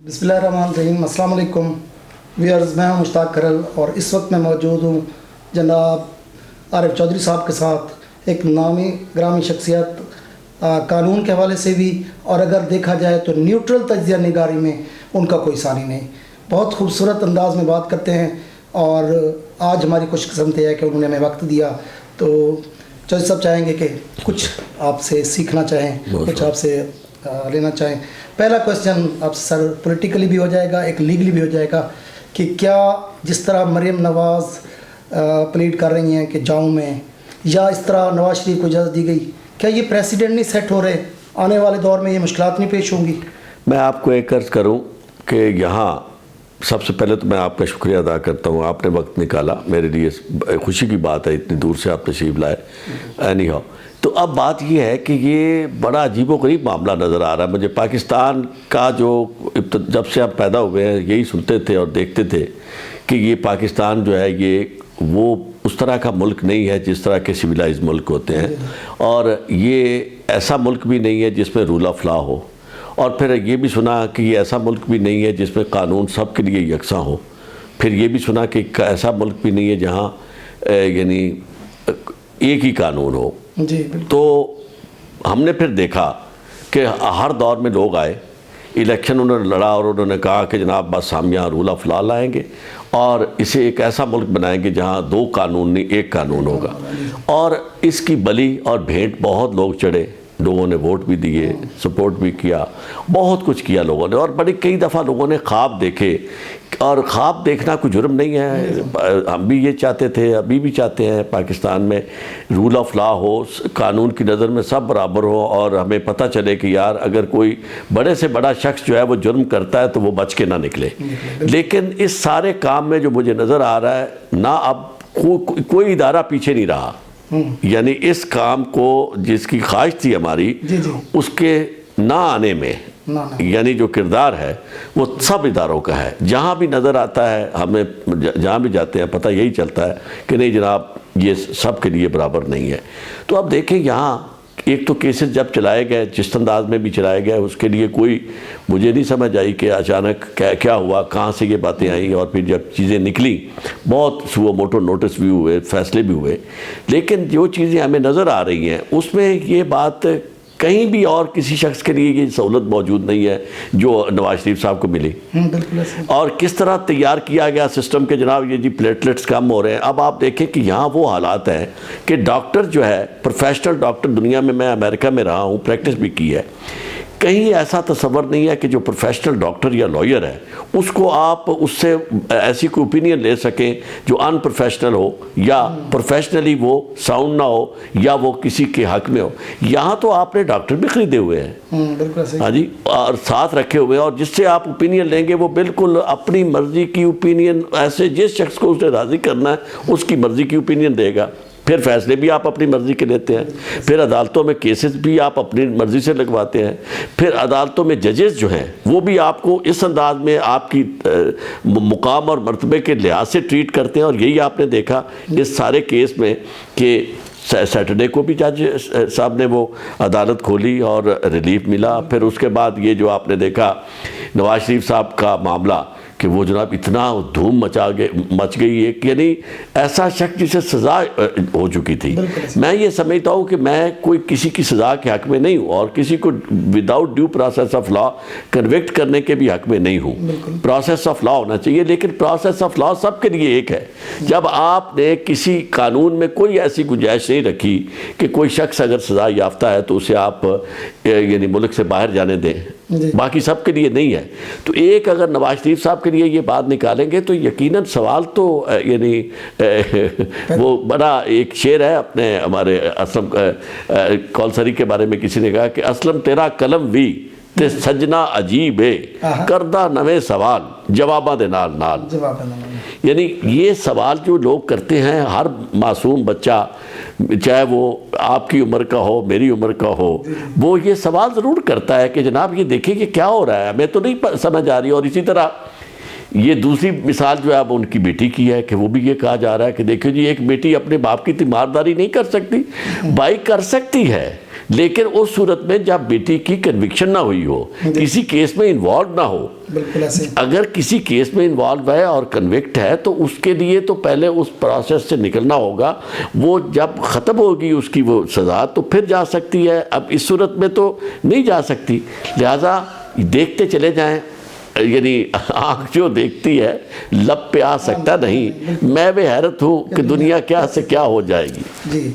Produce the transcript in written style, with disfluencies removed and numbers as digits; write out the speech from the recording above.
बिस्मिल्लाहिर्रहमानिर्रहीम। अस्सलाम वालेकुम व्यूअर्स, मैं हूं मुश्ताक करल और इस वक्त मैं मौजूद हूं जनाब आरिफ चौधरी साहब के साथ, एक नामी ग्रामी शख्सियत, कानून के हवाले से भी और अगर देखा जाए तो न्यूट्रल तज्ज़िया निगारी में उनका कोई सानी नहीं। बहुत खूबसूरत अंदाज में बात करते हैं और आज हमारी खुशकिस्मती है कि उन्होंने हमें वक्त दिया। तो चौधरी साहब चाहेंगे कि कुछ आपसे सीखना चाहें, कुछ आपसे लेना चाहें। पहला क्वेश्चन आपसे सर पॉलिटिकली भी हो जाएगा, एक लीगली भी हो जाएगा कि क्या जिस तरह मरीम नवाज़ प्लीड कर रही हैं कि जाऊं मैं, या इस तरह नवाज शरीफ को इजाज़त दी गई, क्या ये प्रेसिडेंट नहीं सेट हो रहे, आने वाले दौर में ये मुश्किलात नहीं पेश होंगी? मैं आपको एक अर्ज़ करूं कि यहाँ सबसे पहले तो मैं आपका शुक्रिया अदा करता हूँ, आपने वक्त निकाला, मेरे लिए खुशी की बात है, इतनी दूर से आप तशरीफ़ लाए। एनी हाउ, तो अब बात ये है कि ये बड़ा अजीबोगरीब मामला नज़र आ रहा है मुझे। पाकिस्तान का जो जब से आप पैदा हुए हैं यही सुनते थे और देखते थे कि ये पाकिस्तान जो है ये वो उस तरह का मुल्क नहीं है जिस तरह के सिविलाइज मुल्क होते हैं, और ये ऐसा मुल्क भी नहीं है जिसमें रूल ऑफ लॉ हो, और फिर ये भी सुना कि ये ऐसा मुल्क भी नहीं है जिसमें कानून सब के लिए यकसा हो। फिर ये भी सुना कि ऐसा मुल्क भी नहीं है जहाँ यानी एक ही कानून हो जी। तो हमने फिर देखा कि हर दौर में लोग आए, इलेक्शन उन्होंने लड़ा और उन्होंने कहा कि जनाब बस हम यहाँ रूल ऑफ लॉ लाएंगे और इसे एक ऐसा मुल्क बनाएंगे जहाँ दो कानून नहीं एक कानून होगा। और इसकी बलि और भेंट बहुत लोग चढ़े, लोगों ने वोट भी दिए, सपोर्ट भी किया, बहुत कुछ किया लोगों ने, और बड़ी कई दफ़ा लोगों ने ख्वाब देखे, और ख्वाब देखना कोई जुर्म नहीं है। हम भी ये चाहते थे, अभी भी चाहते हैं पाकिस्तान में रूल ऑफ लॉ हो, कानून की नज़र में सब बराबर हो, और हमें पता चले कि यार अगर कोई बड़े से बड़ा शख्स जो है वो जुर्म करता है तो वो बच के ना निकले। लेकिन इस सारे काम में जो मुझे नज़र आ रहा है ना, अब कोई इदारा पीछे नहीं रहा। यानी इस काम को जिसकी ख्वाहिश थी हमारी, उसके ना आने में यानी जो किरदार है वो सब इदारों का है। जहाँ भी नज़र आता है, हमें जहाँ भी जाते हैं पता यही चलता है कि नहीं जनाब ये सब के लिए बराबर नहीं है। तो अब देखें यहाँ एक तो केसेस जब चलाए गए, जिस अंदाज में भी चलाए गए, उसके लिए कोई मुझे नहीं समझ आई कि अचानक क्या हुआ, कहाँ से ये बातें आई, और फिर जब चीज़ें निकली बहुत सुओ मोटो नोटिस भी हुए, फैसले भी हुए। लेकिन जो चीज़ें हमें नज़र आ रही हैं उसमें ये बात कहीं भी और किसी शख्स के लिए ये सहूलत मौजूद नहीं है जो नवाज शरीफ साहब को मिली। और किस तरह तैयार किया गया सिस्टम के जनाब ये जी प्लेटलेट्स कम हो रहे हैं। अब आप देखें कि यहाँ वो हालात हैं कि डॉक्टर जो है, प्रोफेशनल डॉक्टर, दुनिया में मैं अमेरिका में रहा हूँ, प्रैक्टिस भी की है, कहीं ऐसा तस्वर नहीं है कि जो प्रोफेशनल डॉक्टर या लॉयर है उसको आप उससे ऐसी कोई ओपिनियन ले सकें जो अनप्रोफेशनल हो या प्रोफेशनली वो साउंड ना हो या वो किसी के हक में हो। यहाँ तो आपने डॉक्टर भी ख़रीदे हुए हैं, हाँ जी, और साथ रखे हुए हैं, और जिससे आप ओपिनियन लेंगे वो बिल्कुल अपनी मर्ज़ी की ओपिनियन, ऐसे जिस शख्स को उसे राज़ी करना है उसकी मर्ज़ी की ओपिनियन देगा। फिर फैसले भी आप अपनी मर्ज़ी के लेते हैं, फिर अदालतों में केसेस भी आप अपनी मर्ज़ी से लगवाते हैं, फिर अदालतों में जजेस जो हैं वो भी आपको इस अंदाज में आपकी मुकाम और मर्तबे के लिहाज से ट्रीट करते हैं। और यही आपने देखा इस सारे केस में कि सैटरडे को भी जज साहब ने वो अदालत खोली और रिलीफ मिला। फिर उसके बाद ये जो आपने देखा नवाज शरीफ साहब का मामला कि वो जनाब इतना धूम मच गई है कि यानी ऐसा शख्स जिसे सज़ा हो चुकी थी। मैं ये समझता हूँ कि मैं कोई किसी की सज़ा के हक़ में नहीं हूँ और किसी को without due process of law convict करने के भी हक़ में नहीं हूँ। प्रोसेस ऑफ लॉ होना चाहिए, लेकिन प्रोसेस ऑफ लॉ सबके लिए एक है। जब आपने किसी कानून में कोई ऐसी गुंजाइश नहीं रखी कि कोई शख्स अगर सज़ा याफ्ता है तो उसे आप यानी मुल्क से बाहर जाने दें, बाकी सब के लिए नहीं है, तो एक अगर नवाज शरीफ साहब के लिए ये बात निकालेंगे तो यकीनन सवाल तो यानी वो बड़ा एक शेर है अपने हमारे असलम कौलसरी के बारे में किसी ने कहा कि असलम तेरा कलम भी ते सजना अजीब है करदा नवे सवाल जवाबा दे नाल नाल। यानी ये सवाल जो लोग करते हैं, हर मासूम बच्चा चाहे वो आपकी उम्र का हो मेरी उम्र का हो, वो ये सवाल ज़रूर करता है कि जनाब ये देखिए कि क्या हो रहा है, हमें तो नहीं समझ आ रही। और इसी तरह ये दूसरी मिसाल जो है अब उनकी बेटी की है कि वो भी ये कहा जा रहा है कि देखिए जी एक बेटी अपने बाप की तीमारदारी नहीं कर सकती, भाई कर सकती है, لیکن اس صورت میں جب بیٹی کی کنوکشن نہ ہوئی ہو، کسی کیس میں انوالو نہ ہو. بالکل ایسے اگر کسی کیس میں انوالو ہے اور کنوکٹ ہے تو اس کے لیے تو پہلے اس پروسیس سے نکلنا ہوگا. وہ جب ختم ہوگی اس کی وہ سزا تو پھر جا سکتی ہے. اب اس صورت میں تو نہیں جا سکتی. لہٰذا دیکھتے چلے جائیں، یعنی آنکھ جو دیکھتی ہے لب پہ آ سکتا نہیں. میں بھی حیرت ہوں کہ دنیا کیا سے کیا ہو جائے گی. جی